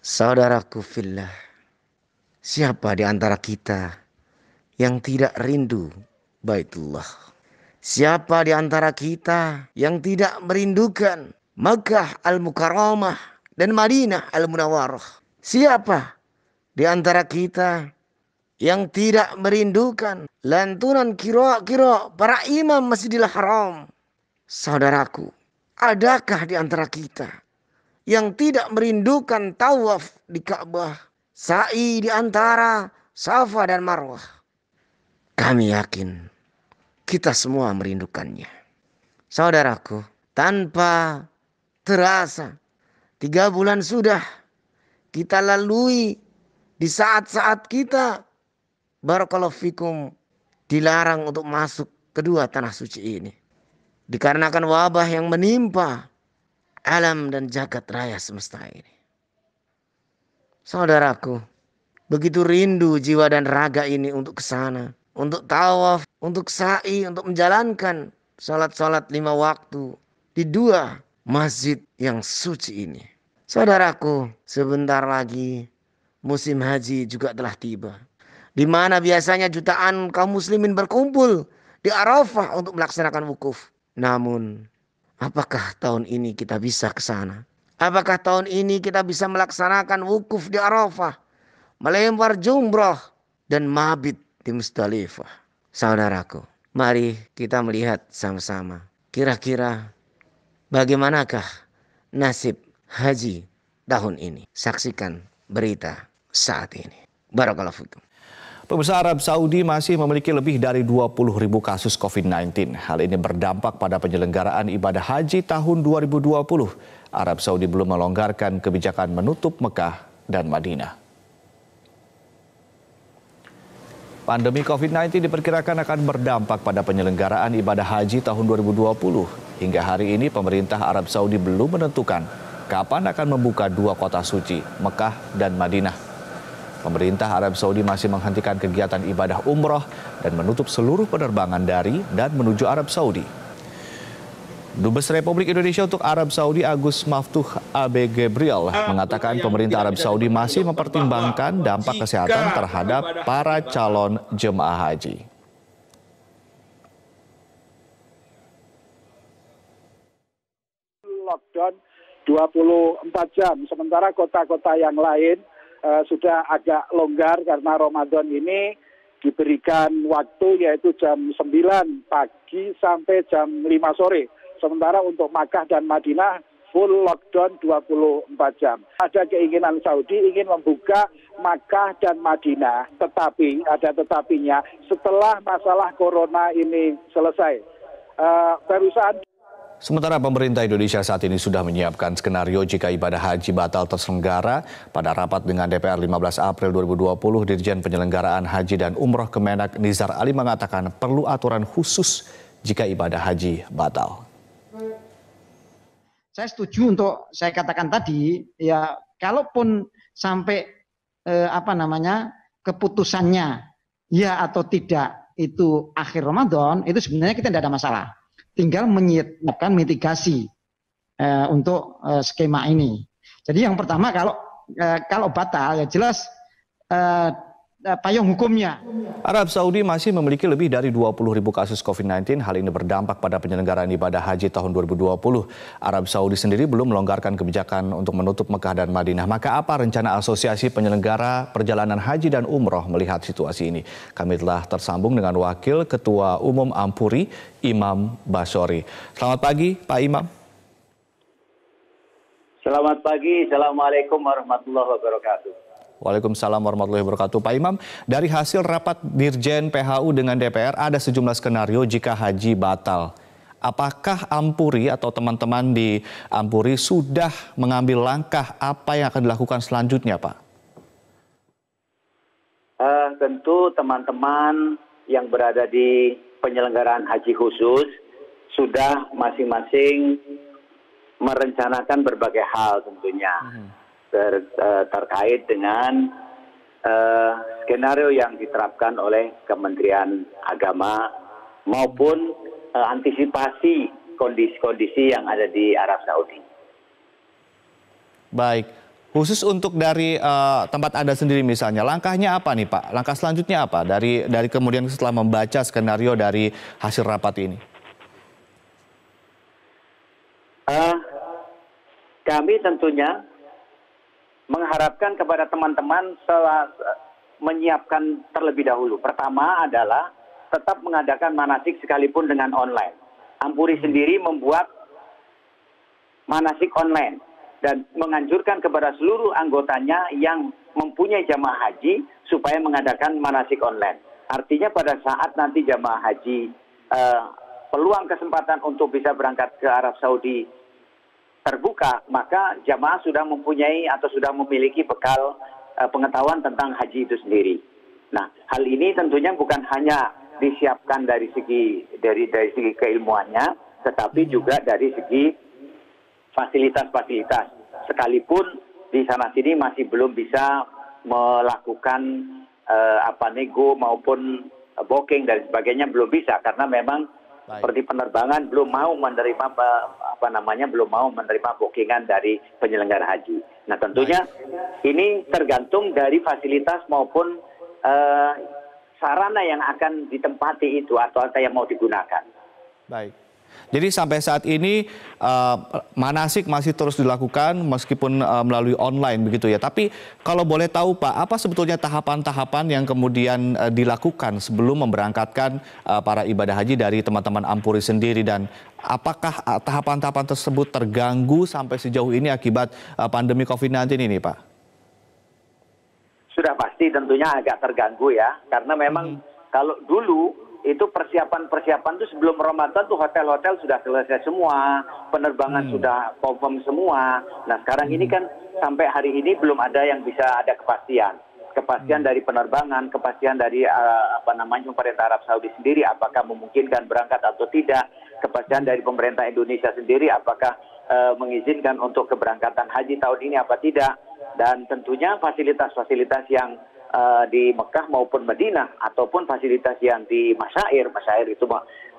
Saudaraku fillah, siapa di antara kita yang tidak rindu Baitullah? Siapa di antara kita yang tidak merindukan Makkah Al-Mukarramah dan Madinah Al-Munawwarah? Siapa di antara kita yang tidak merindukan lantunan kira-kira para imam Masjidil Haram? Saudaraku, adakah di antara kita yang tidak merindukan tawaf di Ka'bah, sa'i di antara Safa dan Marwah? Kami yakin kita semua merindukannya. Saudaraku, tanpa terasa 3 bulan sudah kita lalui di saat-saat kita, barakallahu fikum, dilarang untuk masuk kedua tanah suci ini. Dikarenakan wabah yang menimpa alam dan jagat raya semesta ini. Saudaraku, begitu rindu jiwa dan raga ini untuk kesana, untuk tawaf, untuk sa'i, untuk menjalankan salat-salat 5 waktu di 2 masjid yang suci ini. Saudaraku, sebentar lagi musim haji juga telah tiba, di mana biasanya jutaan kaum muslimin berkumpul di Arafah untuk melaksanakan wukuf. Namun, apakah tahun ini kita bisa ke sana? Apakah tahun ini kita bisa melaksanakan wukuf di Arafah, melempar jumrah dan mabit di Musdalifah? Saudaraku, mari kita melihat sama-sama. Kira-kira bagaimanakah nasib haji tahun ini? Saksikan berita saat ini. Barakallahu fikum. Pemirsa, Arab Saudi masih memiliki lebih dari 20.000 kasus COVID-19. Hal ini berdampak pada penyelenggaraan ibadah haji tahun 2020. Arab Saudi belum melonggarkan kebijakan menutup Mekah dan Madinah. Pandemi COVID-19 diperkirakan akan berdampak pada penyelenggaraan ibadah haji tahun 2020. Hingga hari ini pemerintah Arab Saudi belum menentukan kapan akan membuka 2 kota suci, Mekah dan Madinah. Pemerintah Arab Saudi masih menghentikan kegiatan ibadah umroh dan menutup seluruh penerbangan dari dan menuju Arab Saudi. Dubes Republik Indonesia untuk Arab Saudi Agus Maftuh Abe Gabriel mengatakan pemerintah Arab Saudi masih mempertimbangkan dampak kesehatan terhadap para calon jemaah haji. Lockdown 24 jam, sementara kota-kota yang lain sudah agak longgar karena Ramadan ini diberikan waktu yaitu jam 9 pagi sampai jam 5 sore. Sementara untuk Makkah dan Madinah full lockdown 24 jam. Ada keinginan Saudi ingin membuka Makkah dan Madinah, tetapi ada tetapinya setelah masalah corona ini selesai. Perusahaan Sementara pemerintah Indonesia saat ini sudah menyiapkan skenario jika ibadah haji batal terselenggara. Pada rapat dengan DPR 15 April 2020, Dirjen Penyelenggaraan Haji dan Umroh Kemenak Nizar Ali mengatakan perlu aturan khusus jika ibadah haji batal. Saya setuju untuk saya katakan tadi, ya kalaupun sampai keputusannya ya atau tidak itu akhir Ramadan, itu sebenarnya kita tidak ada masalah. Tinggal menyiapkan mitigasi untuk skema ini. Jadi yang pertama kalau batal ya jelas payung hukumnya. Arab Saudi masih memiliki lebih dari 20.000 kasus COVID-19. Hal ini berdampak pada penyelenggaraan ibadah haji tahun 2020. Arab Saudi sendiri belum melonggarkan kebijakan untuk menutup Mekah dan Madinah. Maka apa rencana Asosiasi Penyelenggara Perjalanan Haji dan Umroh melihat situasi ini? Kami telah tersambung dengan Wakil Ketua Umum Ampuri, Imam Basyori. Selamat pagi, Pak Imam. Selamat pagi, Assalamualaikum warahmatullahi wabarakatuh. Waalaikumsalam warahmatullahi wabarakatuh. Pak Imam, dari hasil rapat Dirjen PHU dengan DPR ada sejumlah skenario jika haji batal. Apakah Ampuri atau teman-teman di Ampuri sudah mengambil langkah apa yang akan dilakukan selanjutnya, Pak? Tentu teman-teman yang berada di penyelenggaraan haji khusus sudah masing-masing merencanakan berbagai hal tentunya. Terkait dengan skenario yang diterapkan oleh Kementerian Agama maupun antisipasi kondisi-kondisi yang ada di Arab Saudi. Baik, Khusus untuk dari tempat Anda sendiri misalnya, langkahnya apa nih Pak? Langkah selanjutnya apa dari kemudian setelah membaca skenario dari hasil rapat ini? Kami tentunya mengharapkan kepada teman-teman menyiapkan terlebih dahulu. Pertama adalah tetap mengadakan manasik sekalipun dengan online. Ampuri sendiri membuat manasik online dan menganjurkan kepada seluruh anggotanya yang mempunyai jamaah haji supaya mengadakan manasik online. Artinya pada saat nanti jamaah haji peluang kesempatan untuk bisa berangkat ke Arab Saudi terbuka, maka jamaah sudah mempunyai atau sudah memiliki bekal pengetahuan tentang haji itu sendiri. Nah, hal ini tentunya bukan hanya disiapkan dari segi keilmuannya, tetapi juga dari segi fasilitas-fasilitas. Sekalipun di sana sini masih belum bisa melakukan nego maupun booking dan sebagainya, belum bisa karena memang seperti penerbangan belum mau menerima belum mau menerima bookingan dari penyelenggara haji. Nah, tentunya ini tergantung dari fasilitas maupun sarana yang akan ditempati itu atau yang mau digunakan. Baik. Jadi sampai saat ini manasik masih terus dilakukan meskipun melalui online begitu ya. Tapi kalau boleh tahu Pak, apa sebetulnya tahapan-tahapan yang kemudian dilakukan sebelum memberangkatkan para ibadah haji dari teman-teman Ampuri sendiri, dan apakah tahapan-tahapan tersebut terganggu sampai sejauh ini akibat pandemi COVID-19 ini Pak? Sudah pasti tentunya agak terganggu ya, karena memang kalau dulu itu persiapan itu sebelum Ramadan tuh hotel-hotel sudah selesai semua, penerbangan sudah confirm semua. Nah, sekarang ini kan sampai hari ini belum ada yang bisa ada kepastian dari penerbangan, kepastian dari pemerintah Arab Saudi sendiri apakah memungkinkan berangkat atau tidak, kepastian dari pemerintah Indonesia sendiri apakah mengizinkan untuk keberangkatan haji tahun ini apa tidak. Dan tentunya fasilitas-fasilitas yang di Mekah maupun Madinah ataupun fasilitas yang di Masyair itu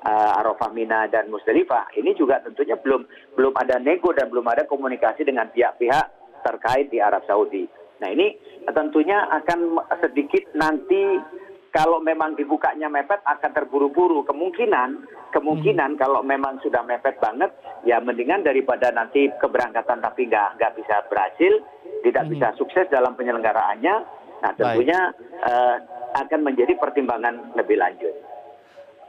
Arafah, Mina dan Musdalifah, ini juga tentunya belum ada nego dan belum ada komunikasi dengan pihak-pihak terkait di Arab Saudi. Nah, ini tentunya akan sedikit nanti kalau memang dibukanya mepet akan terburu-buru. Kemungkinan kalau memang sudah mepet banget, ya mendingan daripada nanti keberangkatan tapi nggak bisa berhasil, tidak bisa sukses dalam penyelenggaraannya. Nah, tentunya akan menjadi pertimbangan lebih lanjut.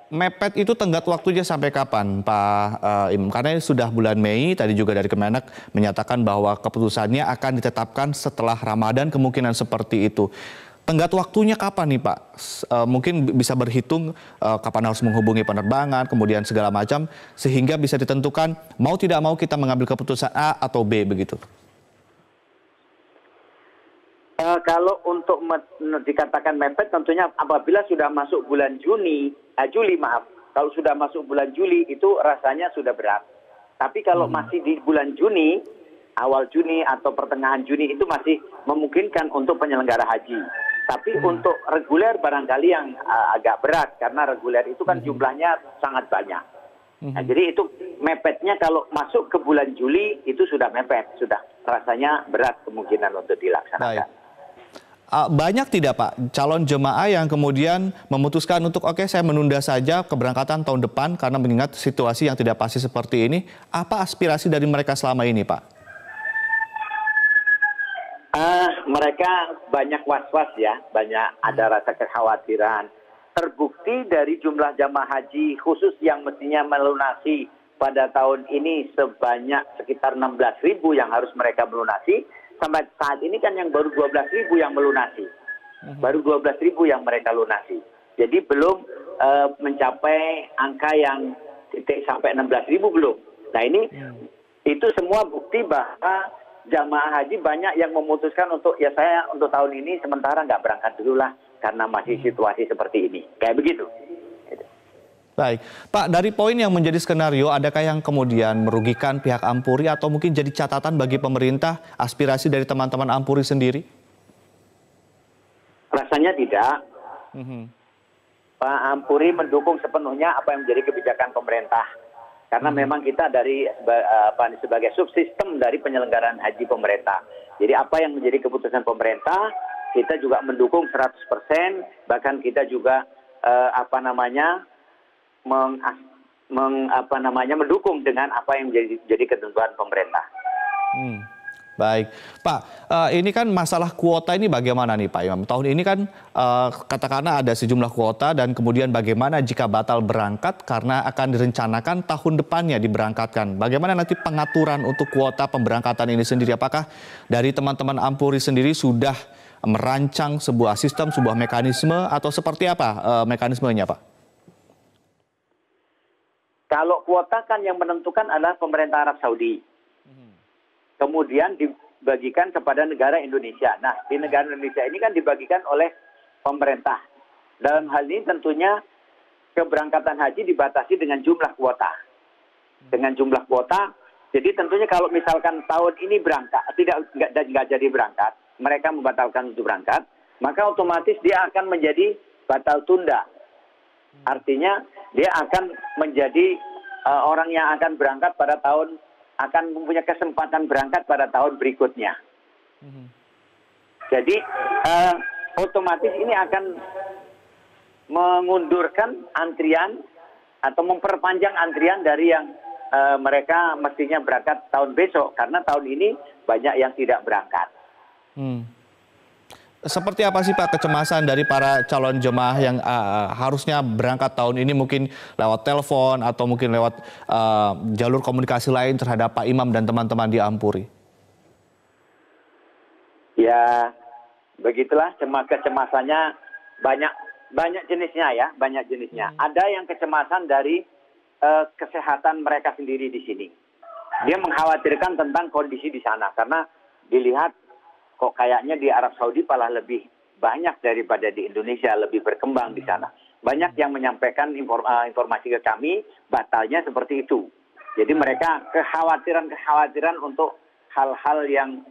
Mepet itu tenggat waktunya sampai kapan Pak Im? Karena ini sudah bulan Mei, tadi juga dari Kemenak menyatakan bahwa keputusannya akan ditetapkan setelah Ramadan, kemungkinan seperti itu. Tenggat waktunya kapan nih Pak? Mungkin bisa berhitung kapan harus menghubungi penerbangan, kemudian segala macam, sehingga bisa ditentukan mau tidak mau kita mengambil keputusan A atau B begitu. Kalau untuk dikatakan mepet, tentunya apabila sudah masuk bulan Juli, kalau sudah masuk bulan Juli itu rasanya sudah berat. Tapi kalau masih di bulan Juni, awal Juni atau pertengahan Juni itu masih memungkinkan untuk penyelenggara haji. Tapi untuk reguler barangkali yang agak berat, karena reguler itu kan jumlahnya sangat banyak. Nah, jadi itu mepetnya kalau masuk ke bulan Juli itu sudah mepet, sudah rasanya berat kemungkinan untuk dilaksanakan. Baik. Banyak tidak Pak calon jemaah yang kemudian memutuskan untuk saya menunda saja keberangkatan tahun depan karena mengingat situasi yang tidak pasti seperti ini. Apa aspirasi dari mereka selama ini Pak? Mereka banyak was-was ya, banyak ada rasa kekhawatiran. Terbukti dari jumlah jamaah haji khusus yang mestinya melunasi pada tahun ini sebanyak sekitar 16.000 yang harus mereka melunasi. Sampai saat ini kan yang baru 12.000 yang melunasi. Baru 12.000 yang mereka lunasi. Jadi belum mencapai angka yang sampai 16.000 belum. Nah, ini itu semua bukti bahwa jamaah haji banyak yang memutuskan untuk saya untuk tahun ini sementara nggak berangkat dulu lah karena masih situasi seperti ini. Kayak begitu. Baik, Pak, dari poin yang menjadi skenario, adakah yang kemudian merugikan pihak Ampuri atau mungkin jadi catatan bagi pemerintah aspirasi dari teman-teman Ampuri sendiri? Rasanya tidak. Pak Ampuri mendukung sepenuhnya apa yang menjadi kebijakan pemerintah. Karena memang kita sebagai subsistem dari penyelenggaraan haji pemerintah. Jadi apa yang menjadi keputusan pemerintah, kita juga mendukung 100%, bahkan kita juga mendukung dengan apa yang menjadi ketentuan pemerintah. Baik, Pak, ini kan masalah kuota ini bagaimana nih Pak Imam? Tahun ini kan katakanlah ada sejumlah kuota dan kemudian bagaimana jika batal berangkat karena akan direncanakan tahun depannya diberangkatkan. Bagaimana nanti pengaturan untuk kuota pemberangkatan ini sendiri? Apakah dari teman-teman Ampuri sendiri sudah merancang sebuah sistem, sebuah mekanisme atau seperti apa mekanismenya Pak? Kalau kuota kan yang menentukan adalah pemerintah Arab Saudi. Kemudian dibagikan kepada negara Indonesia. Nah, di negara Indonesia ini kan dibagikan oleh pemerintah. Dalam hal ini tentunya keberangkatan haji dibatasi dengan jumlah kuota. Dengan jumlah kuota, jadi tentunya kalau misalkan tahun ini berangkat, nggak jadi berangkat, mereka membatalkan untuk berangkat, maka otomatis dia akan menjadi batal tunda. Artinya dia akan menjadi orang yang akan berangkat pada tahun, akan mempunyai kesempatan berangkat pada tahun berikutnya. Jadi otomatis ini akan mengundurkan antrian atau memperpanjang antrian dari yang mereka mestinya berangkat tahun besok, karena tahun ini banyak yang tidak berangkat. Seperti apa sih Pak kecemasan dari para calon jemaah yang harusnya berangkat tahun ini, mungkin lewat telepon atau mungkin lewat jalur komunikasi lain terhadap Pak Imam dan teman-teman di Ampuri? Ya, begitulah kecemasannya, banyak jenisnya ya, banyak jenisnya. Ada yang kecemasan dari kesehatan mereka sendiri di sini. Dia mengkhawatirkan tentang kondisi di sana karena dilihat kok kayaknya di Arab Saudi malah lebih banyak daripada di Indonesia, lebih berkembang di sana. Banyak yang menyampaikan informasi ke kami, batalnya seperti itu. Jadi mereka kekhawatiran untuk hal-hal yang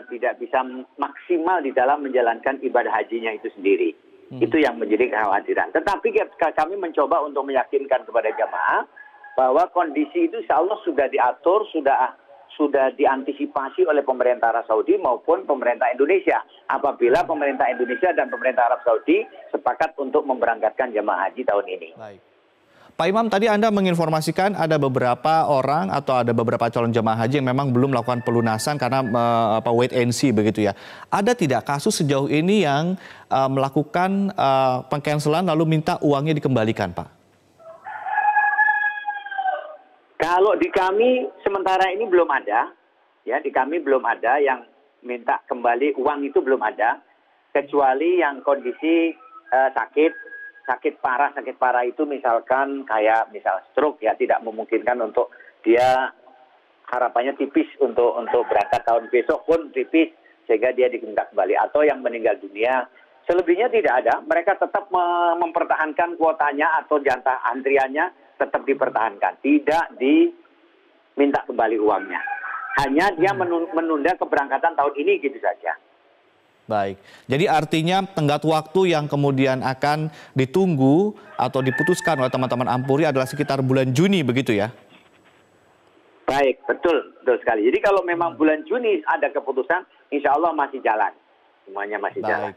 tidak bisa maksimal di dalam menjalankan ibadah hajinya itu sendiri. Itu yang menjadi kekhawatiran. Tetapi kami mencoba untuk meyakinkan kepada jamaah bahwa kondisi itu insya Allah sudah diatur, sudah diantisipasi oleh pemerintah Arab Saudi maupun pemerintah Indonesia. Apabila pemerintah Indonesia dan pemerintah Arab Saudi sepakat untuk memberangkatkan jemaah haji tahun ini. Baik. Pak Imam, tadi Anda menginformasikan ada beberapa orang atau ada beberapa calon jemaah haji yang memang belum melakukan pelunasan karena wait and see begitu ya. Ada tidak kasus sejauh ini yang melakukan pengcancelan lalu minta uangnya dikembalikan, Pak? Kalau di kami sementara ini belum ada, ya di kami belum ada yang minta kembali uang, itu belum ada, kecuali yang kondisi sakit parah itu misalkan kayak misal stroke ya, tidak memungkinkan untuk dia harapannya tipis untuk berangkat tahun besok pun tipis sehingga dia diminta kembali, atau yang meninggal dunia. Selebihnya tidak ada, mereka tetap mempertahankan kuotanya atau jatah antriannya tetap dipertahankan, tidak diminta kembali uangnya. Hanya dia menunda keberangkatan tahun ini gitu saja. Baik, jadi artinya tenggat waktu yang kemudian akan ditunggu atau diputuskan oleh teman-teman Ampuri adalah sekitar bulan Juni begitu ya? Baik, betul sekali. Jadi kalau memang bulan Juni ada keputusan, insya Allah masih jalan. Semuanya masih jalan.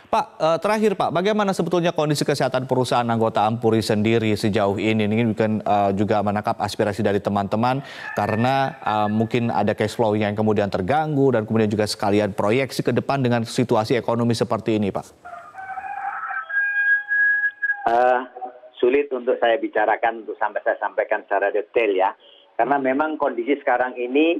Pak, terakhir Pak, bagaimana sebetulnya kondisi kesehatan perusahaan anggota Ampuri sendiri sejauh ini? Ini mungkin juga menangkap aspirasi dari teman-teman karena mungkin ada cash flow yang kemudian terganggu dan kemudian juga sekalian proyeksi ke depan dengan situasi ekonomi seperti ini, Pak. Sulit untuk saya bicarakan, untuk saya sampaikan secara detail ya. Karena memang kondisi sekarang ini,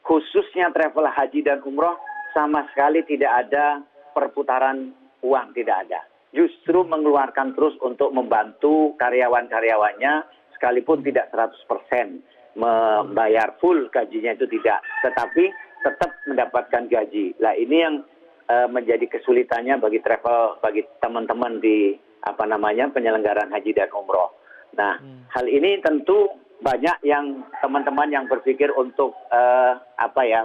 khususnya travel haji dan umroh, sama sekali tidak ada perputaran uang, tidak ada. Justru mengeluarkan terus untuk membantu karyawan-karyawannya, sekalipun tidak 100% membayar full gajinya itu tidak, tetapi tetap mendapatkan gaji. Nah ini yang menjadi kesulitannya bagi teman-teman di penyelenggaraan haji dan umroh. Nah hal ini tentu banyak yang teman-teman yang berpikir untuk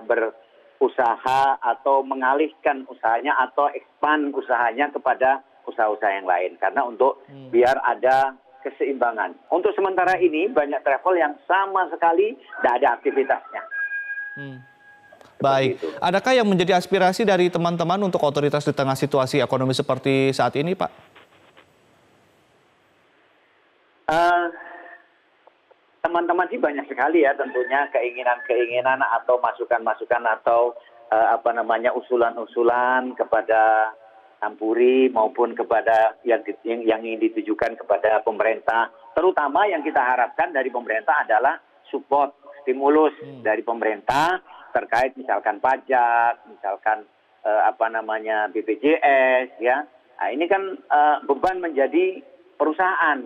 berusaha atau mengalihkan usahanya atau expand usahanya kepada usaha-usaha yang lain, karena untuk biar ada keseimbangan. Untuk sementara ini banyak travel yang sama sekali tidak ada aktivitasnya. Baik, itu. adakah yang menjadi aspirasi dari teman-teman untuk otoritas di tengah situasi ekonomi seperti saat ini, Pak? Teman-teman sih banyak sekali ya tentunya keinginan-keinginan atau masukan-masukan atau usulan-usulan kepada Ampuri maupun kepada yang ingin ditujukan kepada pemerintah. Terutama yang kita harapkan dari pemerintah adalah support, stimulus dari pemerintah terkait misalkan pajak, misalkan BPJS ya. Nah, ini kan beban menjadi perusahaan,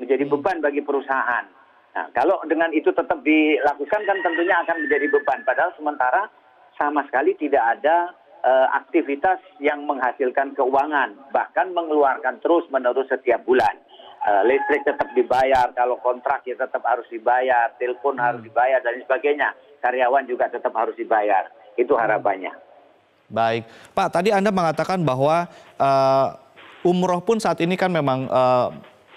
menjadi beban bagi perusahaan. Nah, kalau dengan itu tetap dilakukan kan tentunya akan menjadi beban. Padahal sementara sama sekali tidak ada aktivitas yang menghasilkan keuangan, bahkan mengeluarkan terus-menerus setiap bulan. Listrik tetap dibayar, kalau kontrak ya tetap harus dibayar, telepon harus dibayar dan sebagainya. Karyawan juga tetap harus dibayar. Itu harapannya. Baik, Pak, tadi Anda mengatakan bahwa umroh pun saat ini kan memang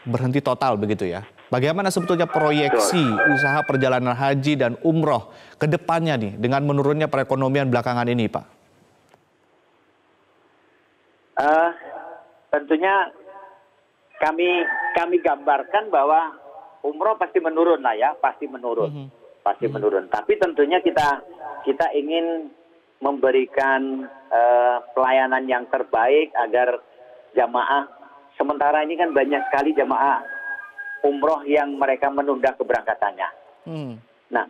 berhenti total begitu ya. Bagaimana sebetulnya proyeksi usaha perjalanan haji dan umroh ke depannya nih dengan menurunnya perekonomian belakangan ini, Pak? Tentunya kami gambarkan bahwa umroh pasti menurun lah ya, pasti menurun. Pasti menurun. Tapi tentunya kita ingin memberikan pelayanan yang terbaik agar jamaah, sementara ini kan banyak sekali jamaah umroh yang mereka menunda keberangkatannya. Nah,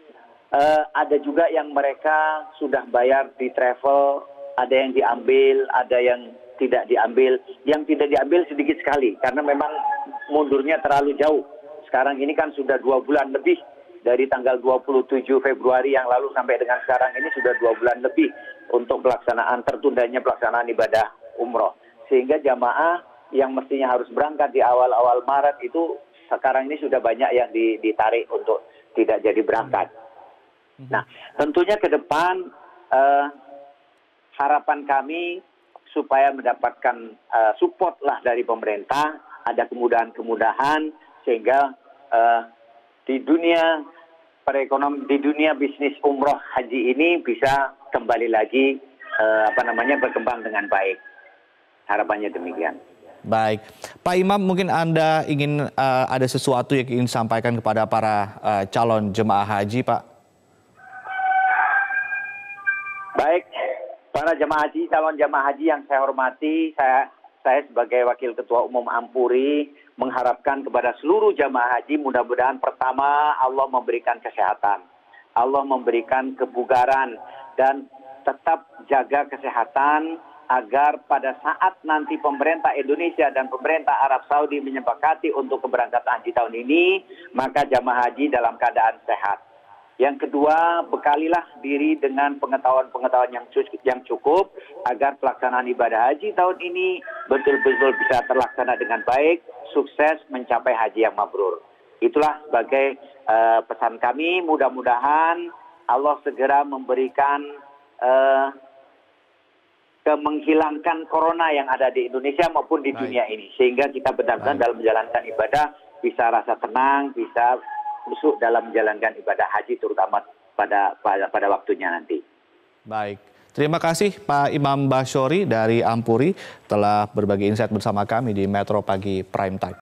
ada juga yang mereka sudah bayar di travel, ada yang diambil, ada yang tidak diambil. Yang tidak diambil sedikit sekali karena memang mundurnya terlalu jauh. Sekarang ini kan sudah 2 bulan lebih. Dari tanggal 27 Februari yang lalu sampai dengan sekarang ini sudah 2 bulan lebih untuk tertundanya pelaksanaan ibadah umroh. Sehingga jamaah yang mestinya harus berangkat di awal-awal Maret itu sekarang ini sudah banyak yang ditarik untuk tidak jadi berangkat. Nah, tentunya ke depan harapan kami supaya mendapatkan support lah dari pemerintah, ada kemudahan-kemudahan sehingga di dunia di dunia bisnis umroh haji ini bisa kembali lagi berkembang dengan baik. Harapannya demikian. Baik, Pak Imam, mungkin Anda ingin ada sesuatu yang ingin sampaikan kepada para calon jemaah haji, Pak? Baik, para jemaah haji, calon jemaah haji yang saya hormati, saya sebagai Wakil Ketua Umum Ampuri mengharapkan kepada seluruh jamaah haji mudah-mudahan pertama Allah memberikan kesehatan, Allah memberikan kebugaran dan tetap jaga kesehatan agar pada saat nanti pemerintah Indonesia dan pemerintah Arab Saudi menyepakati untuk keberangkatan haji tahun ini, maka jamaah haji dalam keadaan sehat. Yang kedua, bekalilah diri dengan pengetahuan-pengetahuan yang cukup agar pelaksanaan ibadah haji tahun ini betul-betul bisa terlaksana dengan baik, sukses mencapai haji yang mabrur. Itulah sebagai pesan kami, mudah-mudahan Allah segera memberikan menghilangkan corona yang ada di Indonesia maupun di dunia ini. Sehingga kita benar-benar dalam menjalankan ibadah bisa rasa tenang, bisa khusyuk dalam menjalankan ibadah haji terutama pada waktunya nanti. Baik, terima kasih Pak Imam Basyori dari Ampuri telah berbagi insight bersama kami di Metro Pagi Prime Time.